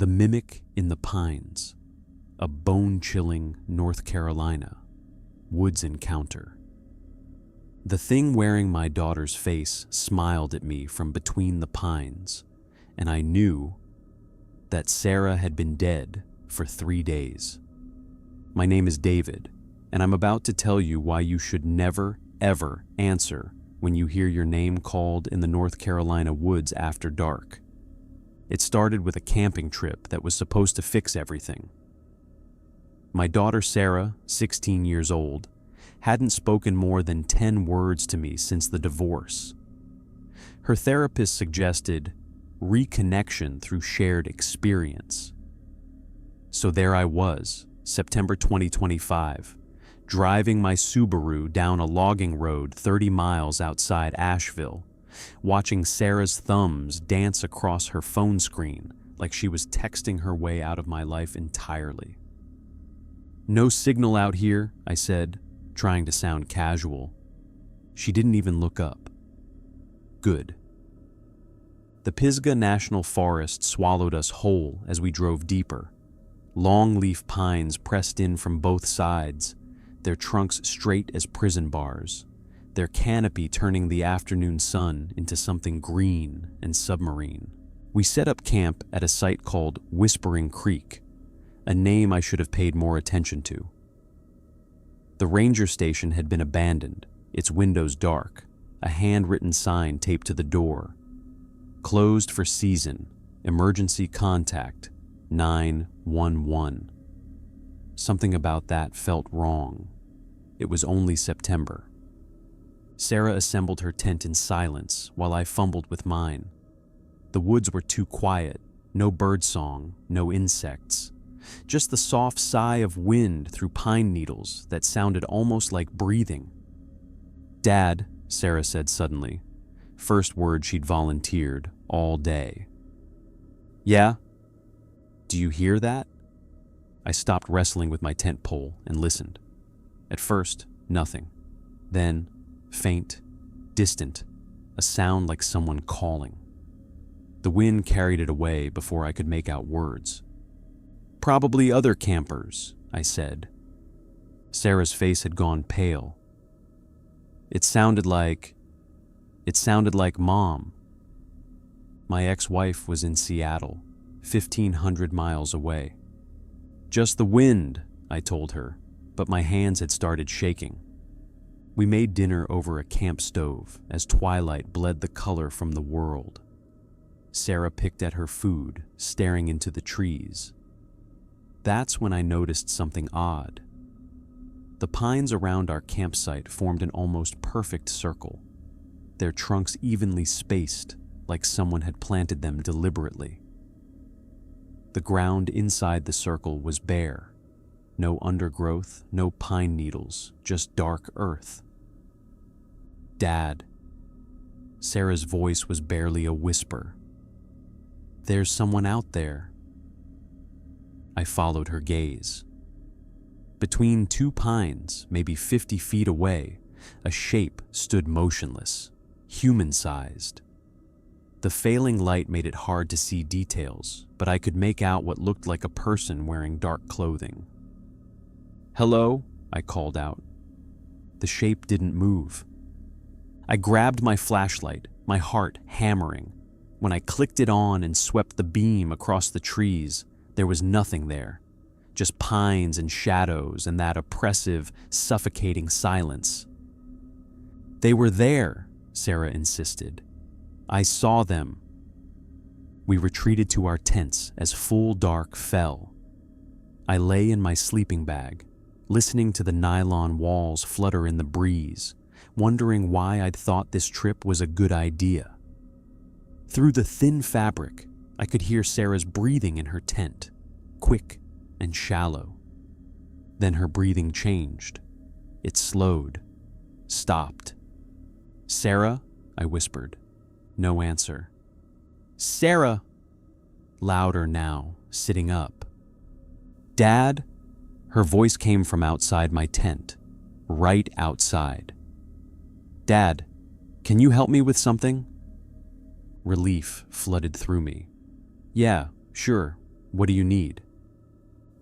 The Mimic in the Pines, a bone-chilling North Carolina woods encounter. The thing wearing my daughter's face smiled at me from between the pines, and I knew that Sarah had been dead for 3 days. My name is David, and I'm about to tell you why you should never, ever answer when you hear your name called in the North Carolina woods after dark. It started with a camping trip that was supposed to fix everything. My daughter Sarah, 16 years old, hadn't spoken more than 10 words to me since the divorce. Her therapist suggested reconnection through shared experience. So there I was, September 2025, driving my Subaru down a logging road 30 miles outside Asheville, watching Sarah's thumbs dance across her phone screen like she was texting her way out of my life entirely. "No signal out here," I said, trying to sound casual. She didn't even look up. Good. The Pisgah National Forest swallowed us whole as we drove deeper. Longleaf pines pressed in from both sides, their trunks straight as prison bars, their canopy turning the afternoon sun into something green and submarine. We set up camp at a site called Whispering Creek, a name I should have paid more attention to. The ranger station had been abandoned, its windows dark, a handwritten sign taped to the door. Closed for season, emergency contact, 911. Something about that felt wrong. It was only September. Sarah assembled her tent in silence while I fumbled with mine. The woods were too quiet, no birdsong, no insects. Just the soft sigh of wind through pine needles that sounded almost like breathing. "Dad," Sarah said suddenly, first word she'd volunteered all day. "Yeah? Do you hear that?" I stopped wrestling with my tent pole and listened. At first, nothing. Then, faint, distant, a sound like someone calling. The wind carried it away before I could make out words. "Probably other campers," I said. Sarah's face had gone pale. It sounded like Mom. My ex-wife was in Seattle, 1,500 miles away. "Just the wind," I told her, but my hands had started shaking. We made dinner over a camp stove as twilight bled the color from the world. Sarah picked at her food, staring into the trees. That's when I noticed something odd. The pines around our campsite formed an almost perfect circle, their trunks evenly spaced like someone had planted them deliberately. The ground inside the circle was bare. No undergrowth, no pine needles, just dark earth. "Dad." Sarah's voice was barely a whisper. "There's someone out there." I followed her gaze. Between two pines, maybe 50 feet away, a shape stood motionless, human-sized. The failing light made it hard to see details, but I could make out what looked like a person wearing dark clothing. "Hello?" I called out. The shape didn't move. I grabbed my flashlight, my heart hammering. When I clicked it on and swept the beam across the trees, there was nothing there, just pines and shadows and that oppressive, suffocating silence. "They were there," Sarah insisted. "I saw them." We retreated to our tents as full dark fell. I lay in my sleeping bag, listening to the nylon walls flutter in the breeze, wondering why I'd thought this trip was a good idea. Through the thin fabric, I could hear Sarah's breathing in her tent, quick and shallow. Then her breathing changed. It slowed, stopped. "Sarah?" I whispered. No answer. "Sarah!" Louder now, sitting up. "Dad?" Her voice came from outside my tent, right outside. "Dad, can you help me with something?" Relief flooded through me. "Yeah, sure. What do you need?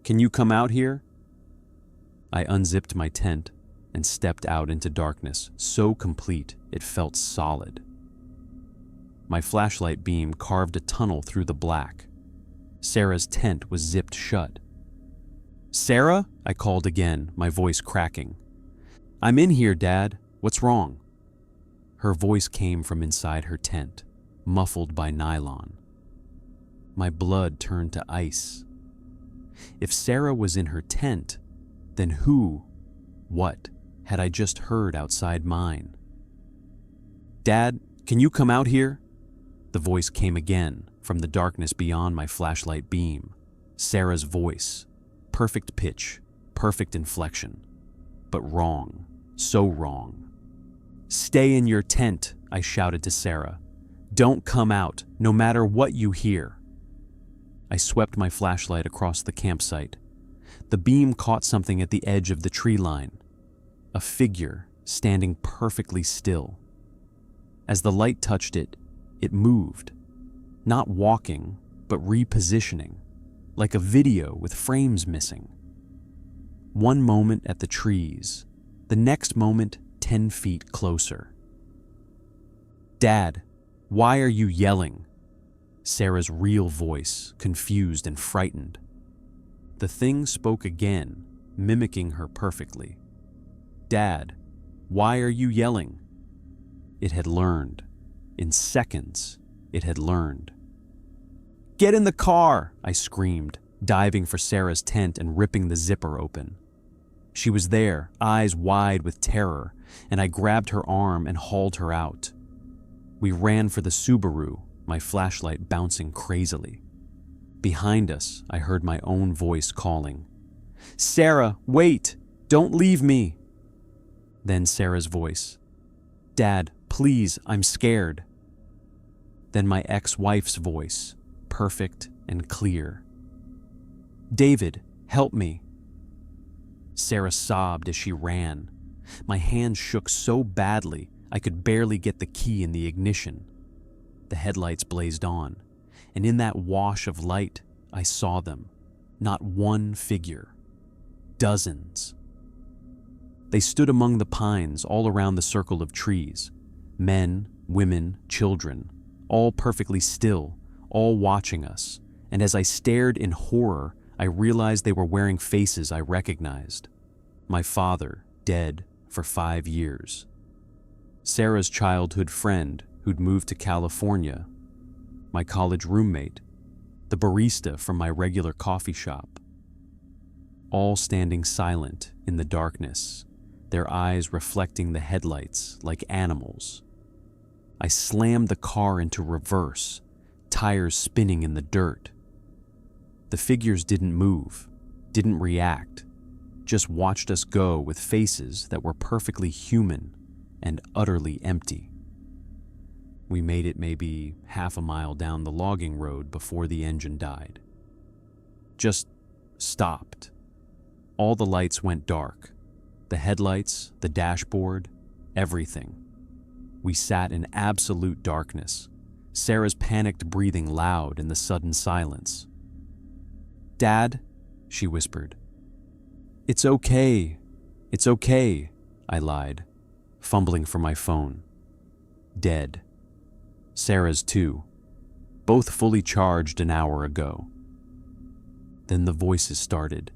Can you come out here? I unzipped my tent and stepped out into darkness so complete it felt solid. My flashlight beam carved a tunnel through the black. Sarah's tent was zipped shut. "Sarah?" I called again, my voice cracking. "I'm in here, Dad. What's wrong?" Her voice came from inside her tent, muffled by nylon. My blood turned to ice. If Sarah was in her tent, then what had I just heard outside mine? "Dad, can you come out here?" The voice came again from the darkness beyond my flashlight beam. Sarah's voice. Perfect pitch, perfect inflection. But wrong, so wrong. "Stay in your tent," I shouted to Sarah. "Don't come out, no matter what you hear." I swept my flashlight across the campsite. The beam caught something at the edge of the tree line. A figure standing perfectly still. As the light touched it, it moved. Not walking, but repositioning, like a video with frames missing. One moment at the trees, the next moment 10 feet closer. "Dad, why are you yelling?" Sarah's real voice, confused and frightened. The thing spoke again, mimicking her perfectly. "Dad, why are you yelling?" It had learned. In seconds, it had learned. "Get in the car!" I screamed, diving for Sarah's tent and ripping the zipper open. She was there, eyes wide with terror, and I grabbed her arm and hauled her out. We ran for the Subaru, my flashlight bouncing crazily. Behind us, I heard my own voice calling, "Sarah, wait! Don't leave me!" Then Sarah's voice, "Dad, please, I'm scared." Then my ex-wife's voice, perfect and clear, "David, help me." Sarah sobbed as she ran. My hands shook so badly I could barely get the key in the ignition. The headlights blazed on, and in that wash of light, I saw them. Not one figure. Dozens. They stood among the pines all around the circle of trees. Men, women, children, all perfectly still, all watching us, and as I stared in horror, I realized they were wearing faces I recognized. My father, dead for 5 years. Sarah's childhood friend who'd moved to California. My college roommate. The barista from my regular coffee shop. All standing silent in the darkness, their eyes reflecting the headlights like animals. I slammed the car into reverse, tires spinning in the dirt. The figures didn't move, didn't react, just watched us go with faces that were perfectly human and utterly empty. We made it maybe half a mile down the logging road before the engine died. Just stopped. All the lights went dark. The headlights, the dashboard, everything. We sat in absolute darkness, Sarah's panicked breathing loud in the sudden silence. "Dad," she whispered. It's okay, I lied, fumbling for my phone. Dead. Sarah's too. Both fully charged an hour ago. Then the voices started.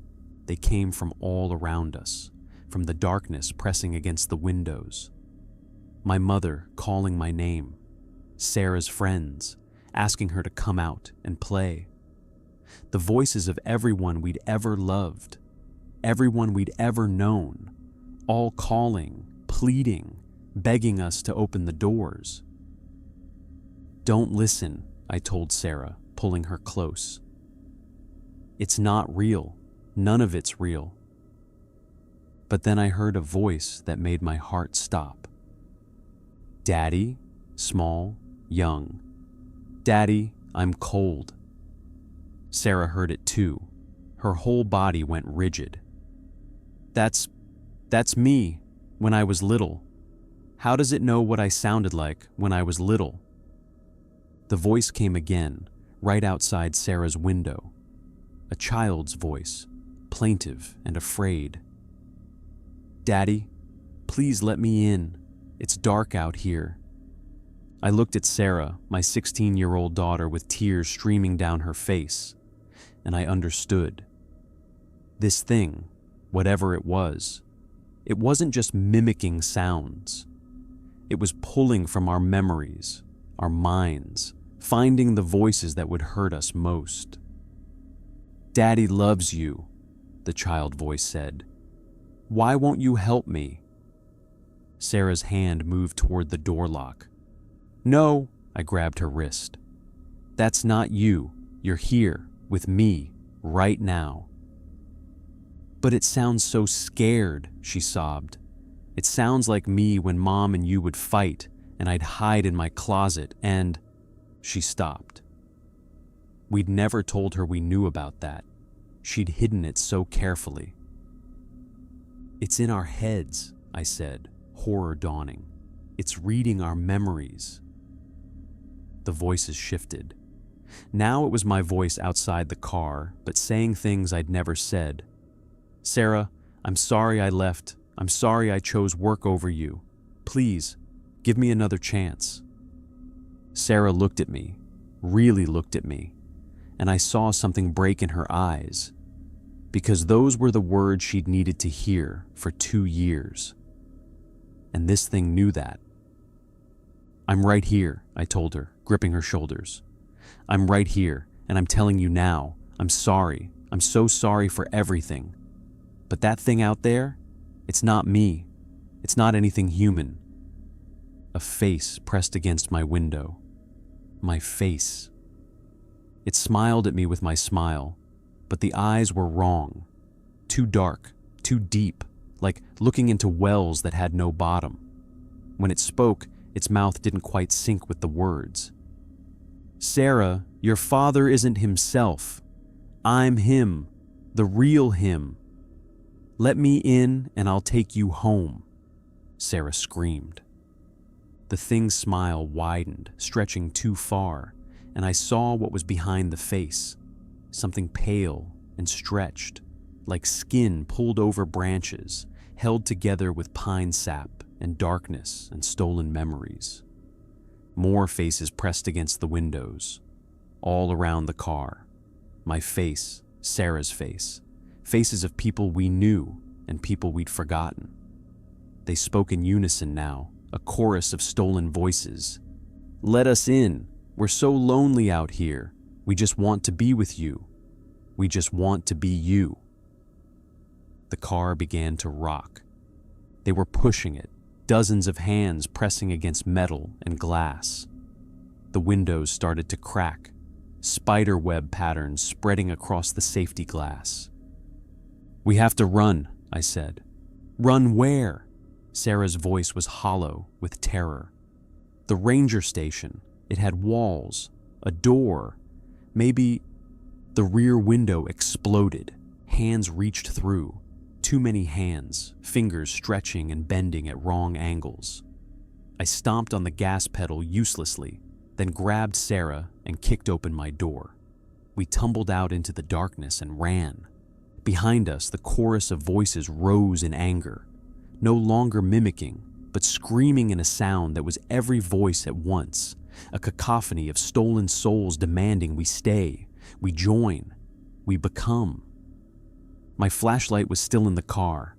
They came from all around us, from the darkness pressing against the windows. My mother calling my name, Sarah's friends, asking her to come out and play. The voices of everyone we'd ever loved, everyone we'd ever known, all calling, pleading, begging us to open the doors. Don't listen, I told Sarah, pulling her close. It's not real. None of it's real. But then I heard a voice that made my heart stop. Daddy, small, young. Daddy, I'm cold. Sarah heard it too. Her whole body went rigid. That's me, when I was little. How does it know what I sounded like when I was little? The voice came again, right outside Sarah's window. a child's voice, plaintive and afraid. "Daddy, please let me in. It's dark out here." I looked at Sarah, my 16-year-old daughter, with tears streaming down her face, and I understood. This thing, whatever it wasn't just mimicking sounds. It was pulling from our memories, our minds, finding the voices that would hurt us most. "Daddy loves you," the child voice said. "Why won't you help me?" Sarah's hand moved toward the door lock. "No," I grabbed her wrist. "That's not you. You're here, with me, right now." "But it sounds so scared," she sobbed. "It sounds like me when Mom and you would fight, and I'd hide in my closet, and—" She stopped. We'd never told her we knew about that. She'd hidden it so carefully. "It's in our heads," I said, horror dawning. "It's reading our memories." The voices shifted. Now it was my voice outside the car, but saying things I'd never said. "Sarah, I'm sorry I left. I'm sorry I chose work over you. Please, give me another chance." Sarah looked at me, really looked at me, and I saw something break in her eyes, because those were the words she'd needed to hear for 2 years. And this thing knew that. "I'm right here," I told her, gripping her shoulders. "I'm right here, and I'm telling you now, I'm sorry. I'm so sorry for everything. But that thing out there, it's not me. It's not anything human." A face pressed against my window. My face. It smiled at me with my smile, but the eyes were wrong. Too dark, too deep, like looking into wells that had no bottom. When it spoke, its mouth didn't quite sync with the words. "Sarah, your father isn't himself. I'm him, the real him. Let me in and I'll take you home," Sarah screamed. The thing's smile widened, stretching too far, and I saw what was behind the face, something pale and stretched, like skin pulled over branches, held together with pine sap and darkness and stolen memories. More faces pressed against the windows, all around the car. My face, Sarah's face, faces of people we knew and people we'd forgotten. They spoke in unison now, a chorus of stolen voices. "Let us in. We're so lonely out here. We just want to be with you. We just want to be you." The car began to rock. They were pushing it, dozens of hands pressing against metal and glass. The windows started to crack, spider web patterns spreading across the safety glass. "We have to run," I said. "Run where?" Sarah's voice was hollow with terror. "The ranger station. It had walls, a door, maybe—" The rear window exploded. Hands reached through. Too many hands, fingers stretching and bending at wrong angles. I stomped on the gas pedal uselessly, then grabbed Sarah and kicked open my door. We tumbled out into the darkness and ran. Behind us, the chorus of voices rose in anger, no longer mimicking, but screaming in a sound that was every voice at once, a cacophony of stolen souls demanding we stay, we join, we become. My flashlight was still in the car.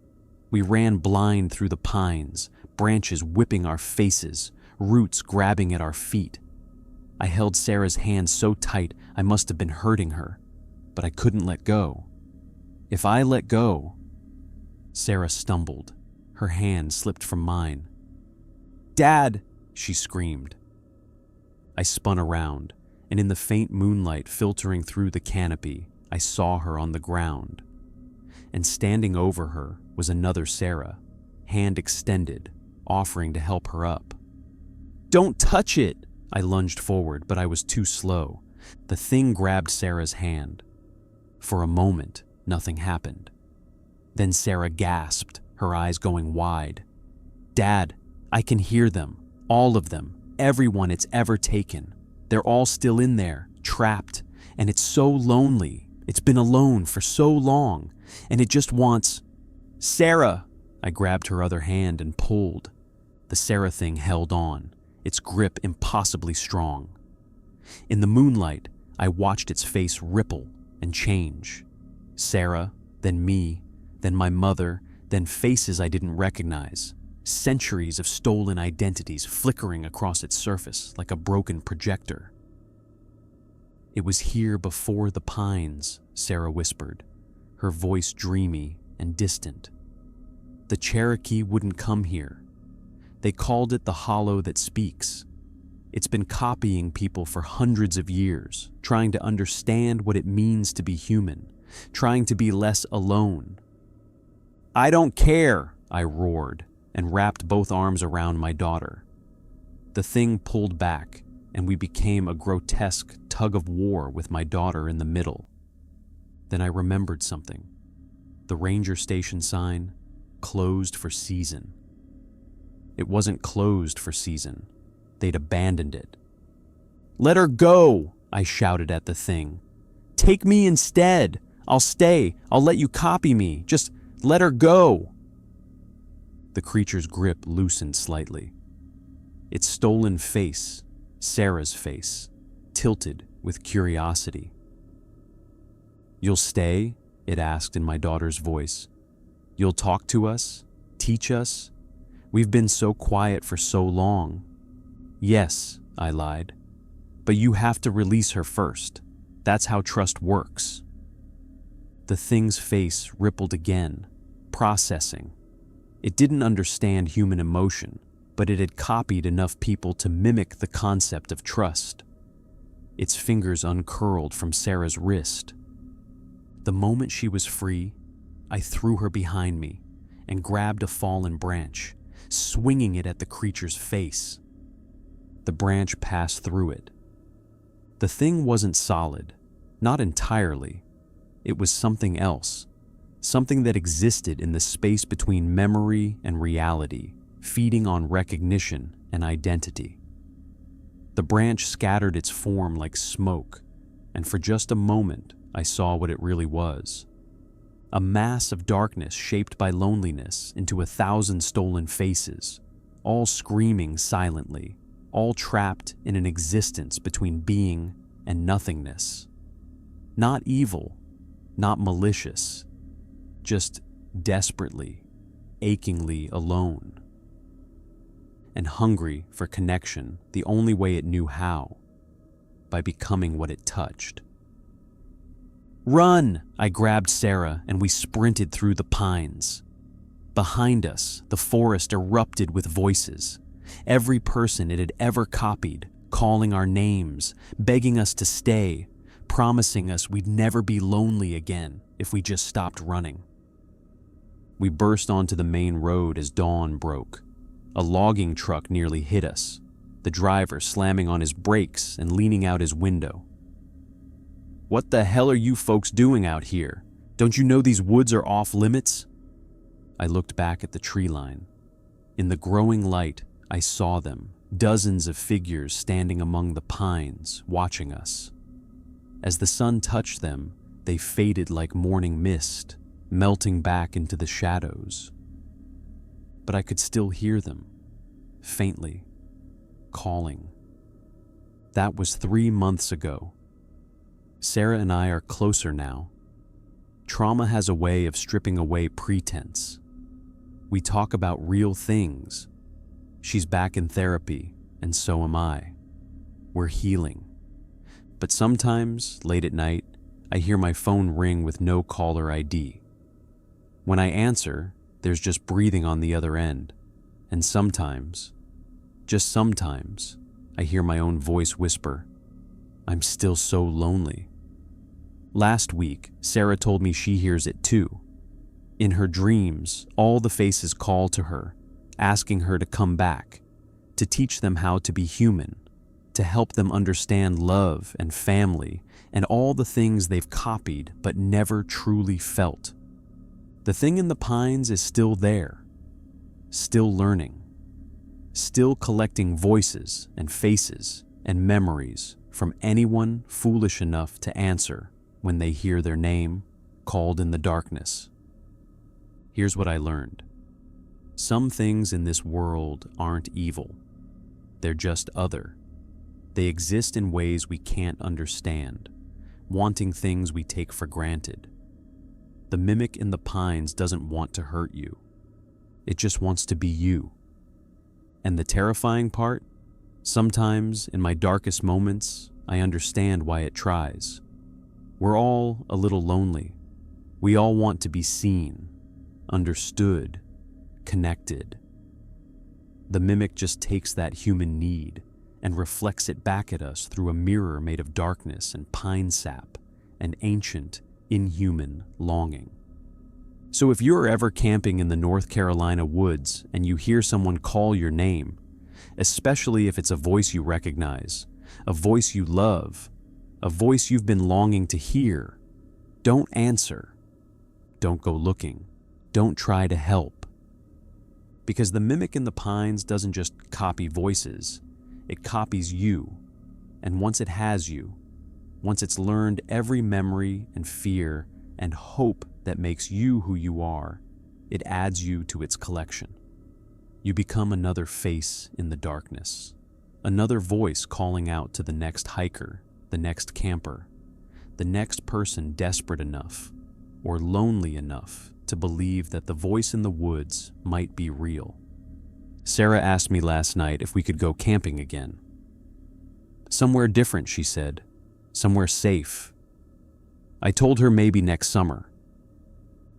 We ran blind through the pines, branches whipping our faces, roots grabbing at our feet. I held Sarah's hand so tight I must have been hurting her, but I couldn't let go. If I let go... Sarah stumbled. Her hand slipped from mine. "Dad!" she screamed. I spun around, and in the faint moonlight filtering through the canopy, I saw her on the ground. And standing over her was another Sarah, hand extended, offering to help her up. "Don't touch it!" I lunged forward, but I was too slow. The thing grabbed Sarah's hand. For a moment, nothing happened. Then Sarah gasped, her eyes going wide. "Dad, I can hear them, all of them, everyone it's ever taken. They're all still in there, trapped, and it's so lonely, It's been alone for so long, and it just wants... Sarah! I grabbed her other hand and pulled. The Sarah thing held on, its grip impossibly strong. In the moonlight, I watched its face ripple and change. Sarah, then me, then my mother, then faces I didn't recognize. Centuries of stolen identities flickering across its surface like a broken projector. "It was here before the pines," Sarah whispered, her voice dreamy and distant. "The Cherokee wouldn't come here. They called it the hollow that speaks. It's been copying people for hundreds of years, trying to understand what it means to be human, trying to be less alone." "I don't care," I roared, and wrapped both arms around my daughter. The thing pulled back, and we became a grotesque tug of war with my daughter in the middle. Then I remembered something. The ranger station sign, closed for season. It wasn't closed for season. They'd abandoned it. "Let her go!" I shouted at the thing. "Take me instead. I'll stay. I'll let you copy me. Just let her go." The creature's grip loosened slightly. Its stolen face, Sarah's face, tilted with curiosity. "You'll stay?" it asked in my daughter's voice. "You'll talk to us? Teach us? We've been so quiet for so long." "Yes," I lied. "But you have to release her first. That's how trust works." The thing's face rippled again, processing. It didn't understand human emotion, but it had copied enough people to mimic the concept of trust. Its fingers uncurled from Sarah's wrist. The moment she was free, I threw her behind me and grabbed a fallen branch, swinging it at the creature's face. The branch passed through it. The thing wasn't solid, not entirely. It was something else, something that existed in the space between memory and reality, feeding on recognition and identity. The branch scattered its form like smoke, and for just a moment, I saw what it really was. A mass of darkness shaped by loneliness into 1,000 stolen faces, all screaming silently, all trapped in an existence between being and nothingness. Not evil, not malicious, just desperately, achingly alone. And hungry for connection the only way it knew how, by becoming what it touched. "Run!" I grabbed Sarah and we sprinted through the pines. Behind us, the forest erupted with voices. Every person it had ever copied, calling our names, begging us to stay, promising us we'd never be lonely again if we just stopped running. We burst onto the main road as dawn broke. A logging truck nearly hit us, the driver slamming on his brakes and leaning out his window. "What the hell are you folks doing out here? Don't you know these woods are off limits?" I looked back at the tree line. In the growing light, I saw them, dozens of figures standing among the pines, watching us. As the sun touched them, they faded like morning mist, melting back into the shadows. But I could still hear them, faintly, calling. That was 3 months ago. Sarah and I are closer now. Trauma has a way of stripping away pretense. We talk about real things. She's back in therapy, and so am I. We're healing. But sometimes, late at night, I hear my phone ring with no caller ID. When I answer, there's just breathing on the other end. And sometimes, just sometimes, I hear my own voice whisper, "I'm still so lonely." Last week, Sarah told me she hears it too. In her dreams, all the faces call to her, asking her to come back, to teach them how to be human, to help them understand love and family and all the things they've copied but never truly felt. The thing in the pines is still there, still learning, still collecting voices and faces and memories from anyone foolish enough to answer when they hear their name called in the darkness. Here's what I learned. Some things in this world aren't evil. They're just other. They exist in ways we can't understand, wanting things we take for granted. The mimic in the pines doesn't want to hurt you. It just wants to be you. And the terrifying part? Sometimes, in my darkest moments, I understand why it tries. We're all a little lonely. We all want to be seen, understood, connected. The mimic just takes that human need and reflects it back at us through a mirror made of darkness and pine sap and ancient, inhuman longing. So if you're ever camping in the North Carolina woods and you hear someone call your name, especially if it's a voice you recognize, a voice you love, a voice you've been longing to hear, don't answer. Don't go looking. Don't try to help. Because the mimic in the pines doesn't just copy voices, it copies you. And once it has you, once it's learned every memory and fear and hope that makes you who you are, it adds you to its collection. You become another face in the darkness, another voice calling out to the next hiker, the next camper, the next person desperate enough or lonely enough to believe that the voice in the woods might be real. Sarah asked me last night if we could go camping again. Somewhere different, she said. Somewhere safe. I told her maybe next summer.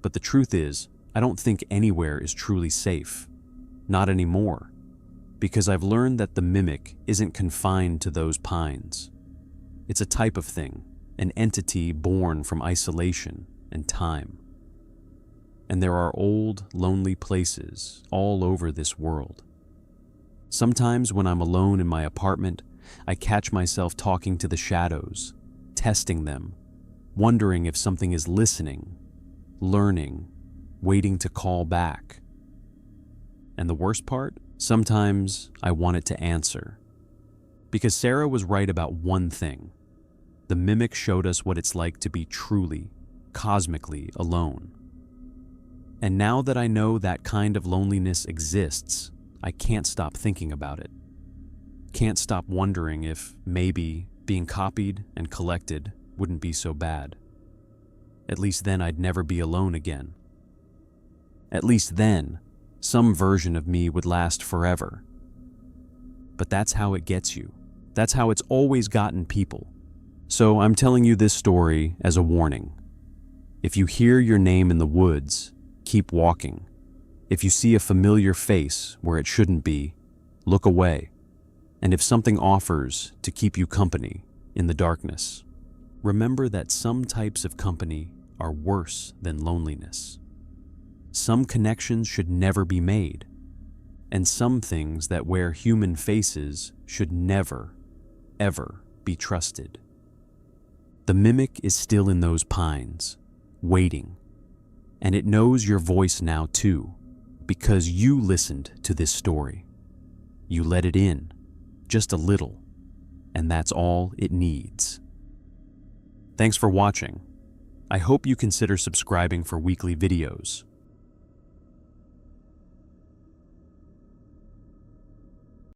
But the truth is, I don't think anywhere is truly safe. Not anymore. Because I've learned that the mimic isn't confined to those pines. It's a type of thing, an entity born from isolation and time. And there are old, lonely places all over this world. Sometimes when I'm alone in my apartment, I catch myself talking to the shadows, testing them, wondering if something is listening, learning, waiting to call back. And the worst part? Sometimes I want it to answer. Because Sarah was right about one thing. The mimic showed us what it's like to be truly, cosmically alone. And now that I know that kind of loneliness exists, I can't stop thinking about it. Can't stop wondering if maybe being copied and collected wouldn't be so bad. At least then I'd never be alone again. At least then, some version of me would last forever. But that's how it gets you. That's how it's always gotten people. So I'm telling you this story as a warning. If you hear your name in the woods, keep walking. If you see a familiar face where it shouldn't be, look away. And if something offers to keep you company in the darkness, remember that some types of company are worse than loneliness. Some connections should never be made, and some things that wear human faces should never, ever be trusted. The mimic is still in those pines, waiting, and it knows your voice now too, because you listened to this story. You let it in, just a little, and that's all it needs. Thanks for watching. I hope you consider subscribing for weekly videos.